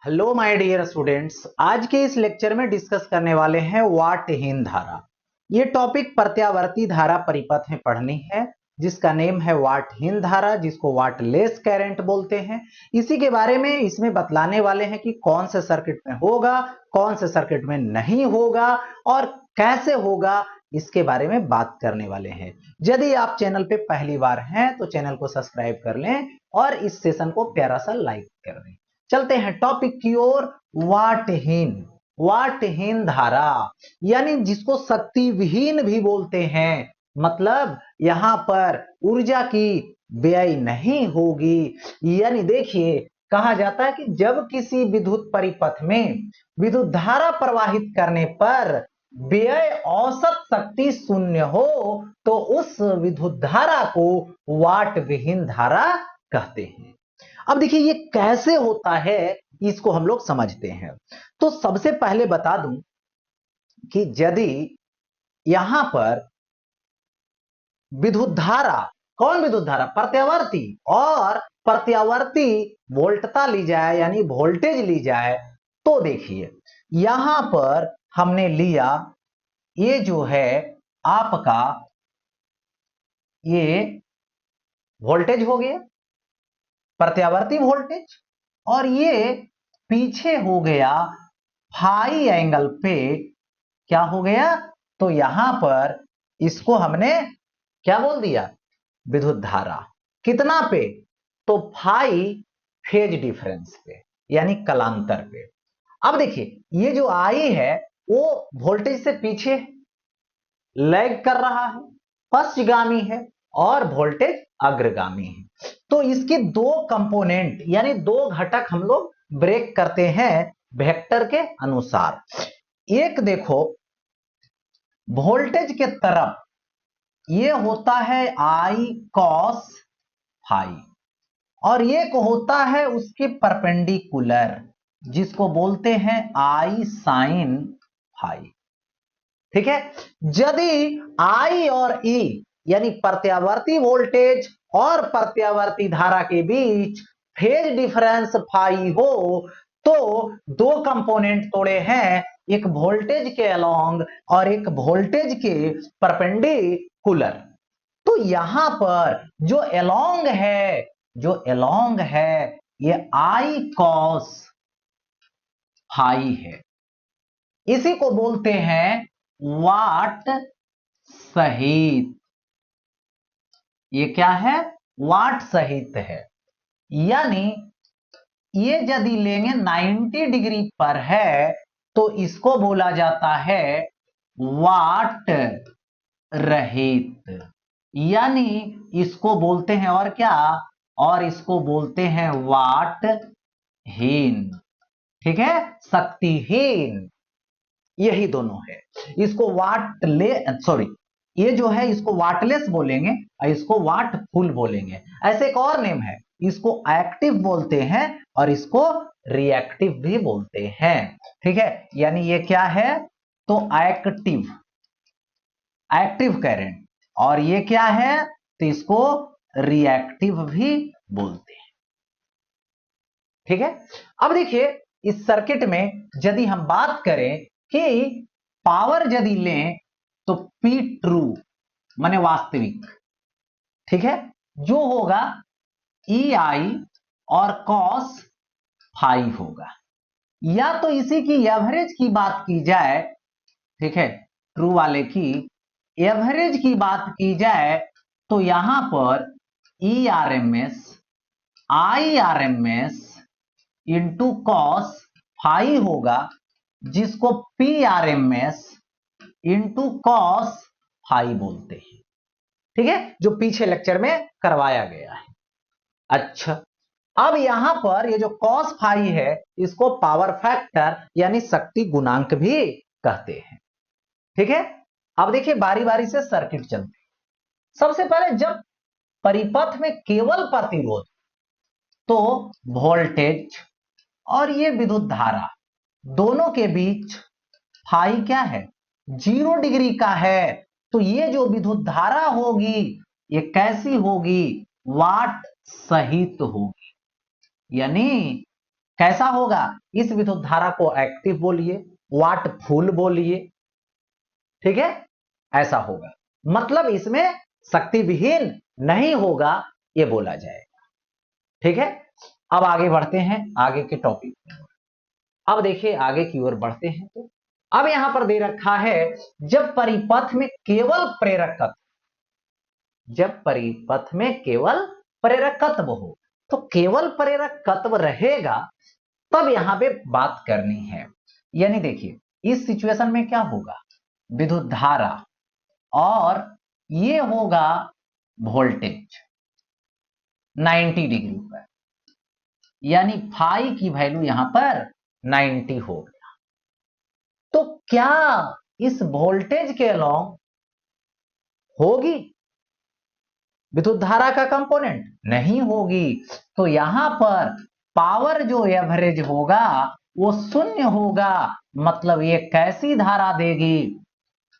Hello my dear students, आज के इस लेक्चर में डिस्कस करने वाले हैं वाटहीन धारा। ये टॉपिक प्रत्यावर्ती धारा परिपथ में पढ़नी है, जिसका नेम है वाटहीन धारा, जिसको वाटलेस करंट बोलते हैं। इसी के बारे में इसमें बतलाने वाले हैं कि कौन से सर्किट में होगा, कौन से सर्किट में नहीं होगा और कैसे होगा, इसके बारे में बात करने वाले हैं। यदि आप चैनल पे पहली बार हैं तो चैनल को सब्सक्राइब कर लें और इस सेशन को प्यारा सा लाइक कर दें। चलते हैं टॉपिक की ओर। वाटहीन धारा यानी जिसको शक्ति विहीन भी बोलते हैं, मतलब यहां पर ऊर्जा की व्यय नहीं होगी। यानी देखिए, कहा जाता है कि जब किसी विद्युत परिपथ में विद्युत धारा प्रवाहित करने पर व्यय औसत शक्ति शून्य हो तो उस विद्युत धारा को वाट विहीन धारा कहते हैं। अब देखिए ये कैसे होता है, इसको हम लोग समझते हैं। तो सबसे पहले बता दूं कि यदि यहां पर विद्युत धारा, कौन विद्युत धारा, प्रत्यावर्ती, और प्रत्यावर्ती वोल्टता ली जाए यानी वोल्टेज ली जाए, तो देखिए यहां पर हमने लिया, ये जो है आपका ये वोल्टेज हो गया, प्रत्यावर्ती वोल्टेज, और ये पीछे हो गया फाई एंगल पे, क्या हो गया, तो यहां पर इसको हमने क्या बोल दिया, विद्युत धारा। कितना पे, तो फाई फेज डिफरेंस पे यानी कलांतर पे। अब देखिए ये जो आई है वो वोल्टेज से पीछे लैग कर रहा है, पश्चगामी है, और वोल्टेज अग्रगामी है। तो इसके दो कंपोनेंट यानी दो घटक हम लोग ब्रेक करते हैं वेक्टर के अनुसार। एक देखो वोल्टेज के तरफ ये होता है आई कॉस फाई, और एक होता है उसके परपेंडिकुलर जिसको बोलते हैं आई साइन फाई। ठीक है, यदि आई और ई यानी प्रत्यावर्ती वोल्टेज और प्रत्यावर्ती धारा के बीच फेज डिफरेंस फाई हो तो दो कंपोनेंट तोड़े हैं, एक वोल्टेज के अलोंग और एक वोल्टेज के परपेंडिकुलर। तो यहां पर जो अलोंग है, जो अलोंग है ये आई कॉस फाई है, इसी को बोलते हैं वाट सहित। ये क्या है, वाट सहित है। यानी ये यदि लेंगे 90 डिग्री पर है तो इसको बोला जाता है वाट रहित, यानी इसको बोलते हैं और क्या, और इसको बोलते हैं वाट हीन। ठीक है, शक्तिहीन, यही दोनों है। इसको वाटले सॉरी, ये जो है इसको वाटलेस बोलेंगे और इसको वाटफुल बोलेंगे। ऐसे एक और नेम है, इसको एक्टिव बोलते हैं और इसको रिएक्टिव भी बोलते हैं। ठीक है, यानी ये क्या है, तो एक्टिव, एक्टिव करंट, और ये क्या है, तो इसको रिएक्टिव भी बोलते हैं। ठीक है, अब देखिए इस सर्किट में यदि हम बात करें कि पावर यदि लें तो P ट्रू माने वास्तविक, ठीक है, जो होगा EI और cos फाई होगा। या तो इसी की एवरेज की बात की जाए, ठीक है, ट्रू वाले की एवरेज की बात की जाए तो यहां पर ERMS IRMS into cos phi होगा, जिसको PRMS इंटू कॉस फाई बोलते हैं। ठीक है, जो पीछे लेक्चर में करवाया गया है। अच्छा, अब यहां पर ये जो कॉस फाई है इसको पावर फैक्टर यानी शक्ति गुणांक भी कहते हैं। ठीक है, अब देखिए बारी बारी से सर्किट चलते हैं। सबसे पहले जब परिपथ में केवल प्रतिरोध, तो वोल्टेज और ये विद्युत धारा दोनों के बीच फाई क्या है, 0 डिग्री का है। तो ये जो विद्युत धारा होगी ये कैसी होगी, वाट सहित होगी, यानी कैसा होगा? इस विद्युत धारा को एक्टिव बोलिए, वाटफुल बोलिए, ठीक है, ऐसा होगा। मतलब इसमें शक्ति विहीन नहीं होगा, ये बोला जाएगा। ठीक है, अब आगे बढ़ते हैं आगे के टॉपिक में। अब देखिए आगे की ओर बढ़ते हैं तो अब यहां पर दे रखा है, जब परिपथ में केवल प्रेरकत्व, जब परिपथ में केवल प्रेरकत्व हो, तो केवल प्रेरकत्व रहेगा तब यहां पे बात करनी है। यानी देखिए इस सिचुएशन में क्या होगा, विद्युत धारा और ये होगा वोल्टेज 90 डिग्री पर, यानी फाई की वैल्यू यहां पर 90 हो गया। तो क्या इस वोल्टेज के अलॉन्ग होगी विद्युत धारा का कंपोनेंट? नहीं होगी। तो यहां पर पावर जो एवरेज होगा वो शून्य होगा। मतलब ये कैसी धारा देगी?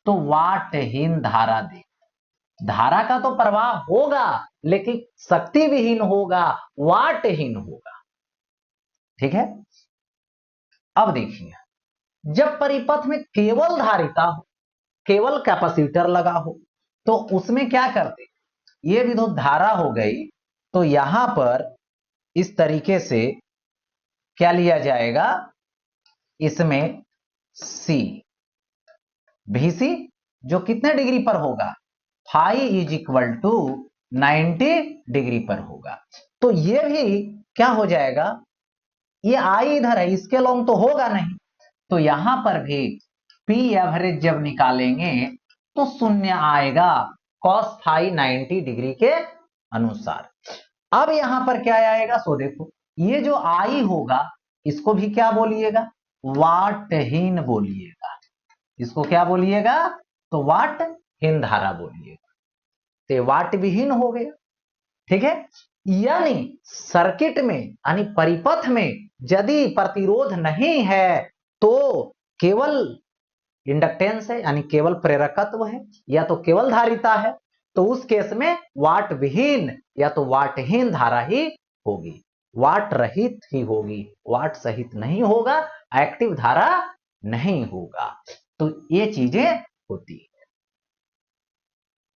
तो वाटहीन धारा देगी। धारा का तो प्रवाह होगा लेकिन शक्ति विहीन होगा, वाटहीन होगा। ठीक है, अब देखिए जब परिपथ में केवल धारिता हो, केवल कैपेसिटर लगा हो, तो उसमें क्या करते, ये विद्युत धारा हो गई, तो यहां पर इस तरीके से क्या लिया जाएगा, इसमें सी VC जो कितने डिग्री पर होगा, phi is equal to 90 degree पर होगा। तो ये भी क्या हो जाएगा, ये आई इधर है, इसके लॉन्ग तो होगा नहीं, तो यहां पर भी पी एवरेज जब निकालेंगे तो शून्य आएगा कॉस फाई 90 डिग्री के अनुसार। अब यहां पर क्या आएगा, सो देखो ये जो आई होगा इसको भी क्या बोलिएगा, वाटहीन बोलिएगा। इसको क्या बोलिएगा, तो वाटहीन धारा बोलिएगा। तो वाट विहीन हो गया। ठीक है, यानी सर्किट में यानी परिपथ में यदि प्रतिरोध नहीं है तो केवल इंडक्टेंस है, यानी केवल प्रेरकत्व है, या तो केवल धारिता है, तो उस केस में वाट विहीन या तो वाटहीन धारा ही होगी, वाट रहित ही होगी, वाट सहित नहीं होगा, एक्टिव धारा नहीं होगा। तो ये चीजें होती है।